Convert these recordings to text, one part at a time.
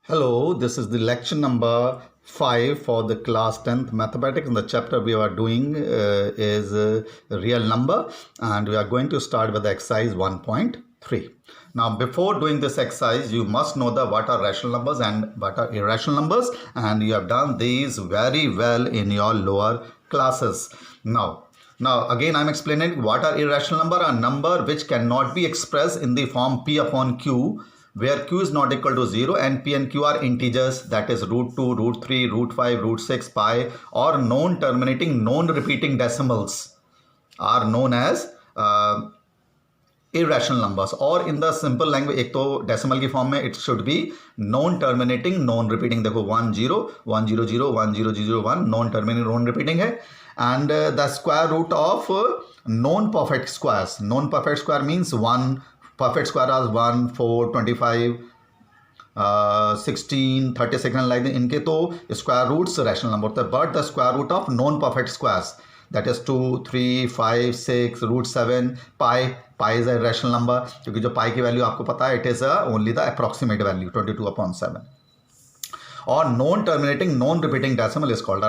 Hello, this is the lecture number 5 for the class 10th mathematics, and the chapter we are doing is real number, and we are going to start with the exercise 1.3. Now, before doing this exercise, you must know what are rational numbers and what are irrational numbers, and you have done these very well in your lower classes. Now again I'm explaining what are irrational number. A number which cannot be expressed in the form p upon q, where q is not equal to 0 and p and q are integers, that is root 2, root 3, root 5, root 6, pi, or non-terminating, non-repeating decimals are known as irrational numbers. और in the simple language, एक तो decimal की form में it should be non-terminating, non-repeating. देखो 1 0 1 0 0 1 0 0 1 non-terminating, non-repeating है. And the square root of non-perfect squares. Non-perfect square means 1. Perfect square as 1, 4, 25, 16, 36 and like that. इनके तो square roots rational number होता है. But the square root of non-perfect squares, that is 2, 3, 5, 6, root 7, pi is a rational number, क्योंकि जो pi की value आपको पता है, it is only the approximate value 22 upon 7. और non-terminating, non-repeating decimal is called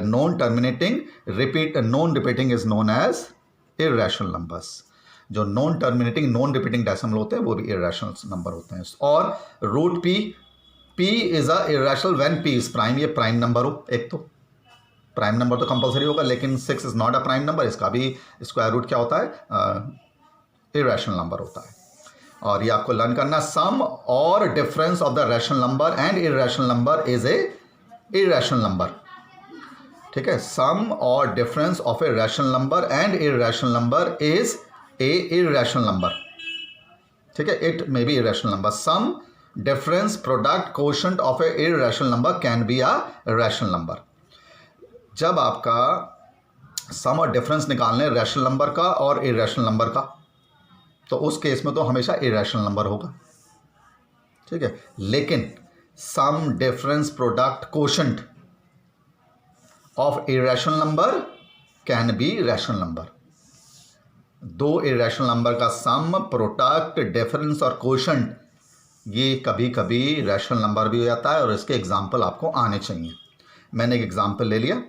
non-terminating, non-repeating is known as irrational numbers. जो non terminating, non repeating decimal होते हैं वो भी इरेशनल नंबर होते हैं. और root P is a irrational when P is prime. ये प्राइम नंबर हो, एक तो प्राइम नंबर तो कंपलसरी होगा, लेकिन 6 is not a prime number. इसका भी स्क्वायर रूट क्या होता है, इरेशनल नंबर होता है. और ये आपको लर्न करना. सम और difference of the rational number and irrational number is a irrational number. ठीक है, सम और difference of A rational number and irrational number is a irrational number. ठीक है, it may be irrational number. Sum, difference, product, quotient of a irrational number can be a rational number. जब आपका सम और difference निकालने rational number का और irrational number का, तो उस केस में तो हमेशा इरेशनल नंबर होगा. ठीक है, लेकिन sum, difference, product, quotient of irrational number can be rational number. दो इरेशनल नंबर का सम, प्रोडक्ट, डिफरेंस और कोशेंट ये कभी कभी रैशनल नंबर भी हो जाता है, और इसके एग्जांपल आपको आने चाहिए. मैंने एक एग्जांपल ले लिया.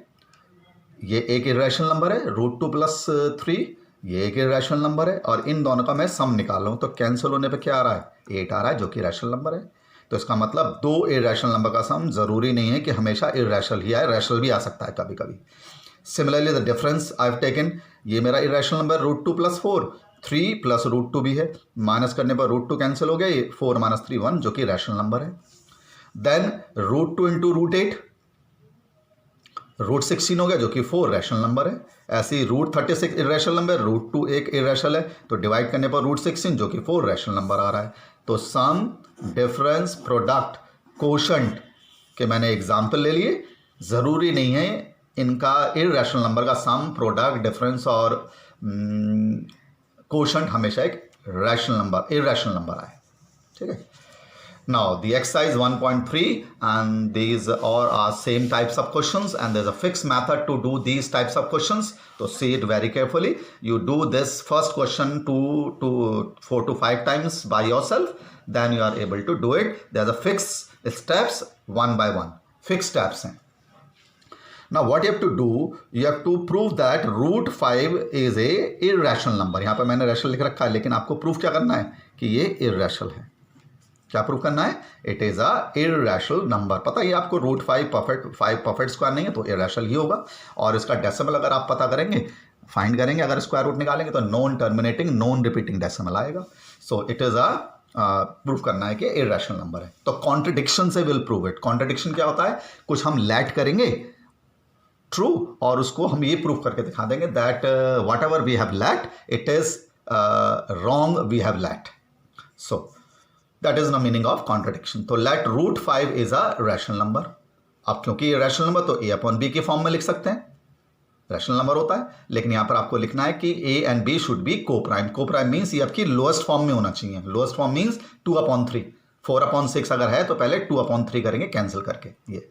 ये एक इरेशनल नंबर है, रूट 2 प्लस 3. ये एक इरेशनल नंबर है, और इन दोनों का मैं सम निकाल रहा हूँ, तो कैंसिल होने पे क्या आ रहा है, 8 आ रहा है, जो कि रैशनल नंबर है. तो इसका मतलब दो इरेशनल नंबर का सम ज़रूरी नहीं है कि हमेशा इरेशनल ही आए, रैशनल भी आ सकता है कभी कभी. Similarly the difference I have taken, ये मेरा irrational number root 2 plus 4, 3 plus root 2 भी है, माइनस करने पर रूट 2 कैंसिल हो गया, ये 4 माइनस 3 1, जो कि रैशनल नंबर है. Then root 2 into root 8, root 16 हो गया, जो कि 4 रैशनल नंबर है. ऐसे ही रूट 36 इरेशनल नंबर, रूट 2 एक इरेशनल है, तो डिवाइड करने पर रूट 16, जो कि 4 रैशनल नंबर आ रहा है. तो सम, डिफरेंस, प्रोडक्ट, कोशेंट के मैंने एग्जाम्पल ले लिए. ज़रूरी नहीं है इनका इरेशनल नंबर का सम, प्रोडक्ट, डिफरेंस और कोशेंट हमेशा एक रैशनल नंबर, इरेशनल नंबर आए. ठीक है. Now the exercise 1.3, and these all are same types of questions, and there's a fixed method to do these types of questions. So see it very carefully. You do this first question 4 to 5 times by yourself, then you are able to do it. There's a fixed steps, one by one fixed steps हैं. Now what you have to do, you have to prove that root 5 is a irrational number. यहाँ पर मैंने rational लिख रखा है, लेकिन आपको proof क्या करना है कि ये इरेशनल है. क्या प्रूफ करना है, it is a irrational number. पता है आपको रूट 5 परफेक्ट स्क्वायर नहीं है, तो इरेशनल ही होगा. और इसका डेसिमल अगर आप पता करेंगे, फाइंड करेंगे, अगर स्क्वायर रूट निकालेंगे, तो non terminating, non repeating decimal आएगा. So it is a proof करना है कि इरेशनल नंबर है. तो कॉन्ट्रडिक्शन से विल प्रूव इट. कॉन्ट्रडिक्शन क्या होता है, कुछ हम लेट करेंगे ट्रू, और उसको हम ये प्रूफ करके दिखा देंगे that whatever we have let, it is wrong we have let. So that is the meaning of contradiction. तो let root 5 is a rational number. अब क्योंकि ये रैशनल नंबर, तो ए अपॉन बी की form में लिख सकते हैं, रैशनल नंबर होता है. लेकिन यहाँ पर आपको लिखना है कि A and B should be co prime. Co prime means ये आपकी लोएस्ट फॉर्म में होना चाहिए. Lowest form means 2 upon 3. 4 upon 6 अगर है, तो पहले 2 अपॉन 3 करेंगे कैंसिल करके. ये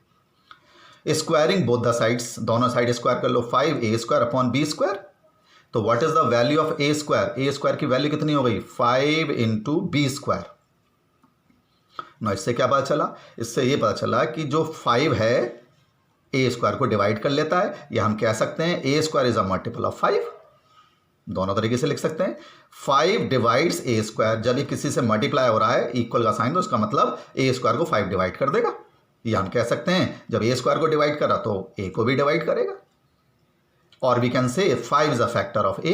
स्क्वायरिंग बोथ द साइड्स, दोनों साइड स्क्वायर कर लो. 5a square upon b square. तो what is the value of a square. A square की वैल्यू कितनी हो गई, 5 इंटू बी स्क्वायर. ना इससे क्या पता चला, इससे ये पता चला कि जो 5 है ए स्क्वायर को डिवाइड कर लेता है, या हम कह सकते हैं a square is a multiple of 5। दोनों तरीके से लिख सकते हैं। 5 डिवाइड्स ए स्क्वायर, जब ये किसी से मल्टीप्लाई हो रहा है इक्वल का साइन, तो उसका मतलब ए स्क्वायर को 5 डिवाइड कर देगा। या हम कह सकते हैं जब ए स्क्वायर को डिवाइड करा तो ए को भी डिवाइड करेगा। और we can say 5 is a factor of a,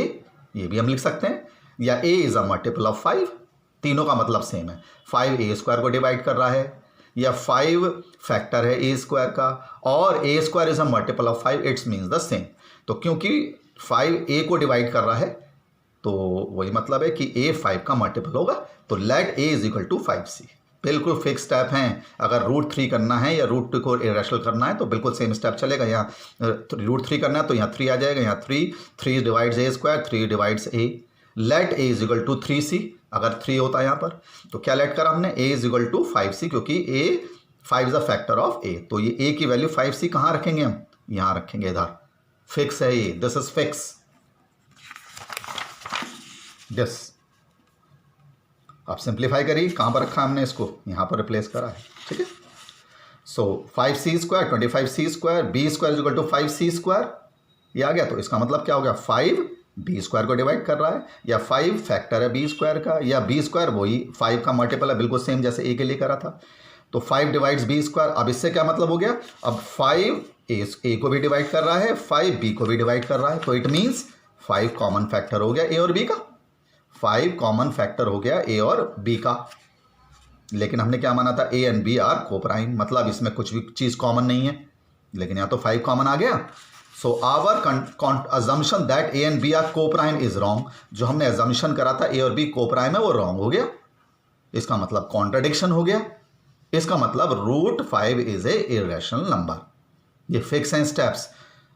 ये भी हम लिख सकते हैं। या a is a multiple of 5, तीनों का मतलब सेम है। 5 ए स्क्वायर को डिवाइड कर रहा है, या 5 फैक्टर है ए स्क्वायर का, और a square is a multiple of 5, it's means the same. तो क्योंकि 5 ए को डिवाइड कर रहा है तो वही मतलब है कि ए 5 का मल्टीपल होगा। तो let A is equal to 5c। बिल्कुल फिक्स स्टेप हैं। अगर √3 करना है या √2 को इरेशनल करना है तो बिल्कुल सेम स्टेप चलेगा। यहाँ √3 करना है तो यहाँ 3 आ जाएगा, यहाँ 3 divides A square, 3 divides A. Let A is equal to 3c, अगर 3 होता है यहाँ पर तो क्या लेट करा हमने, ए इज इक्वल टू 5c, क्योंकि ए 5 इज अ फैक्टर ऑफ ए। तो ये ए की वैल्यू 5c कहाँ रखेंगे हम, यहाँ रखेंगे, इधर फिक्स है ये, दिस इज फिक्स दिस। आप सिंप्लीफाई करिए, कहाँ पर रखा हमने इसको, यहाँ पर रिप्लेस करा है, ठीक है। So 5c square 25c square, B square is equal to 5c square, ये आ गया। तो इसका मतलब क्या हो गया, 5 बी स्क्वायर को डिवाइड कर रहा है, या 5 फैक्टर है बी स्क्वायर का, या बी स्क्वायर वही 5 का मल्टीपल है, बिल्कुल सेम जैसे ए के लिए करा था। तो 5 डिवाइड्स बी स्क्वायर। अब इससे क्या मतलब हो गया, अब 5 ए को भी डिवाइड कर रहा है, 5 बी को भी डिवाइड कर रहा है, तो इट मीन्स 5 कॉमन फैक्टर हो गया ए और बी का। 5 कॉमन फैक्टर हो गया ए और बी का। लेकिन हमने क्या माना था, ए and B are co prime, मतलब इसमें कुछ भी चीज़ कॉमन नहीं है, लेकिन यहाँ तो 5 कॉमन आ गया। So our assumption that A and B are co prime is wrong. जो हमने अजम्पशन करा था ए और बी को प्राइम है वो रॉन्ग हो गया। इसका मतलब कॉन्ट्रडिक्शन हो गया। इसका मतलब √5 इज ए इरेशनल नंबर। ये फिक्स हैं steps.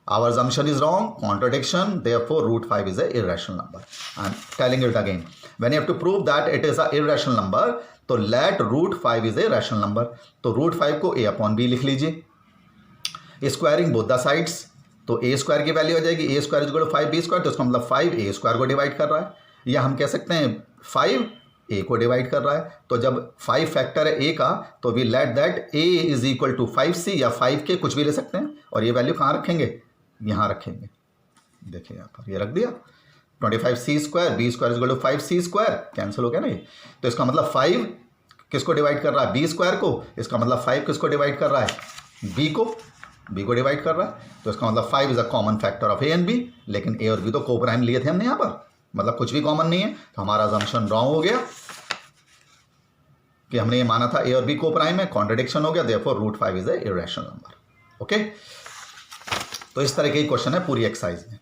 Our assumption is wrong, contradiction, therefore √5 is a irrational number. I'm telling it again. When you have to prove that it is a irrational number, तो let √5 is a rational number. तो √5 को a upon b लिख लीजिए। Squaring both the sides, तो a square की value हो जाएगी a square is equal to 5b square, तो इसका मतलब 5 a स्क्वायर को डिवाइड कर रहा है। या हम कह सकते हैं 5 a को डिवाइड कर रहा है। तो जब 5 फैक्टर है a का, तो we let that a is equal to 5c, या 5 के कुछ भी ले सकते हैं। और ये वैल्यू कहाँ रखेंगे, यहाँ रखेंगे। देखिए यहाँ पर ये रख दिया, 25c square B square is equal to 5c square, cancel हो गया ना ये। तो इसका मतलब 5 किसको डिवाइड कर रहा है, बी स्क्वायर को। इसका मतलब 5 किसको डिवाइड कर रहा है, बी को डिवाइड कर रहा है। तो इसका मतलब 5 is a common factor of A and B. लेकिन ए और बी तो को प्राइम लिए थे हमने यहाँ पर, मतलब कुछ भी कॉमन नहीं है। तो हमारा अजम्पशन रॉन्ग हो गया कि हमने ये माना था ए और बी को प्राइम है, कॉन्ट्रडिक्शन हो गया, therefore √5 is a irrational number. Okay, तो इस तरह के क्वेश्चन है पूरी एक्सरसाइज में।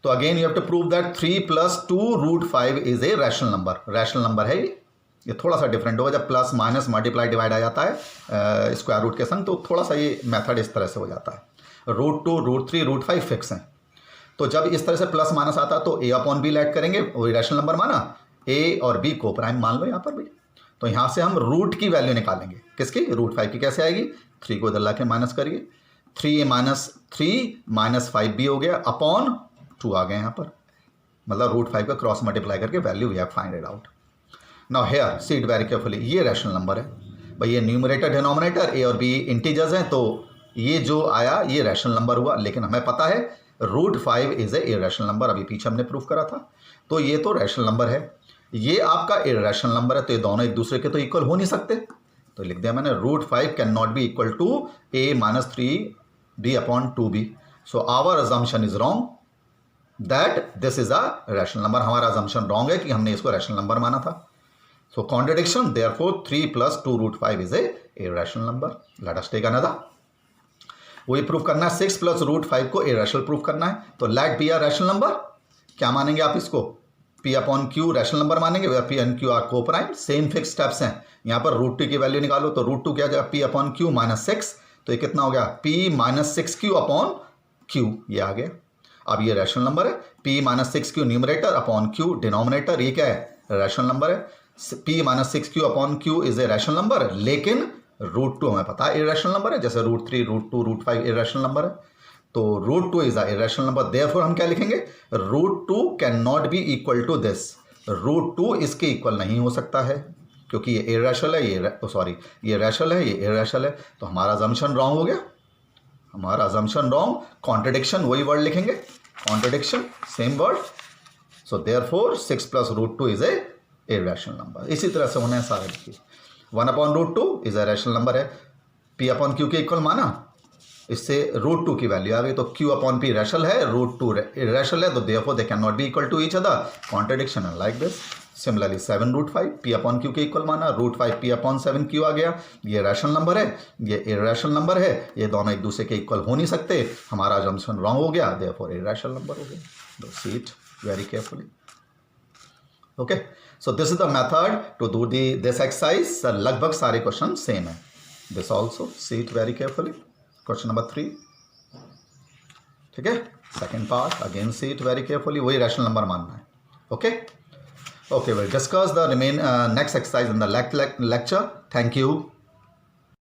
तो again you have to prove that 3 + 2 √5 is a rational number. Rational number है ये थोड़ा सा डिफरेंट होगा जब प्लस माइनस मल्टीप्लाई डिवाइड आ जाता है स्क्वायर रूट के संग, तो थोड़ा सा ये मेथड इस तरह से हो जाता है। √2 √3 √5 फिक्स हैं। तो जब इस तरह से प्लस माइनस आता है तो a अपॉन बी ऐड करेंगे, वही रैशनल नंबर माना, a और b को प्राइम मान लो यहाँ पर भी। तो यहाँ से हम रूट की वैल्यू निकालेंगे, किसकी, √5 की। कैसे आएगी, 3 को इधर ला के माइनस करिए, 3a - 3 - 5b हो गया, अपॉन 2 आ गए यहाँ पर, मतलब √5 का क्रॉस मल्टीप्लाई करके value we have find it out. Now here see it very carefully, ये रैशनल नंबर है भाई, ये न्यूमरेटर डिनोमिनेटर a और b इंटीजर्स हैं, तो ये जो आया ये रैशनल नंबर हुआ। लेकिन हमें पता है √5 इज ए इरेशनल नंबर, अभी पीछे हमने प्रूफ करा था। तो ये तो रैशनल नंबर है, ये आपका इरेशनल नंबर है, तो ये दोनों एक दूसरे के तो इक्वल हो नहीं सकते। तो लिख दिया मैंने, √5 can not be equal to a - 3b upon 2b। So our assumption is wrong that this is a rational number. हमारा अजम्पशन रॉन्ग है कि हमने इसको रैशनल नंबर माना था। So contradiction, therefore 3 + 2 √5 is a irrational number. Let us take another. वही proof करना है, 6 + √5 को इरेशनल प्रूफ करना है। तो let be our rational number, क्या मानेंगे आप इसको, p upon q rational number मानेंगे, p and q are co prime, same fix steps हैं। यहाँ पर √2 की वैल्यू निकालो, तो √2 क्या जाएगा, p अपॉन q -6, तो ये कितना हो गया, p - 6q अपॉन q, ये आ गया। अब ये रैशनल नंबर है, p - 6q numerator upon q denominator, ये क्या है, रैशनल नंबर है। p - 6q upon q is a rational number, लेकिन √2 हमें पता है इरेशनल नंबर है, जैसे √3 √2 √5 इरेशनल नंबर है। तो √2 is a irrational number, therefore हम क्या लिखेंगे, √2 can not be equal to this, √2 इसके इक्वल नहीं हो सकता है, क्योंकि ये इरेशनल है, ये रैशनल है, ये इरेशनल है, तो हमारा अजम्पशन रॉन्ग हो गया, हमारा अजम्पशन रॉन्ग। कॉन्ट्रडिक्शन वही वर्ड लिखेंगे, contradiction same word. So therefore 6 + √2 is a irrational number. इसी तरह से होने हैं सारे लिखिए। 1/√2 इज ए रैशनल नंबर है, P/Q के इक्वल माना, इससे √2 की वैल्यू आ गई, तो Q/P रैशनल है, √2 इरेशनल है, तो therefore they can not be equal to each other, contradiction like this. Similarly 7√5 P/Q के इक्वल माना, √5 P/7Q आ गया, ये रैशनल नंबर है, ये इरेशनल नंबर है, ये दोनों एक दूसरे के इक्वल हो नहीं सकते, हमारा अजम्पशन रॉन्ग हो गया, देयरफॉर इरेशनल नंबर हो गया। See it very carefully. Okay, so this is the method to do this exercise. लगभग सारे क्वेश्चन सेम है। This also see it very carefully. Question number 3, ठीक है, second part again see it very carefully, वही rational number मानना है। Okay, okay, we'll discuss the next exercise in the lecture. Thank you.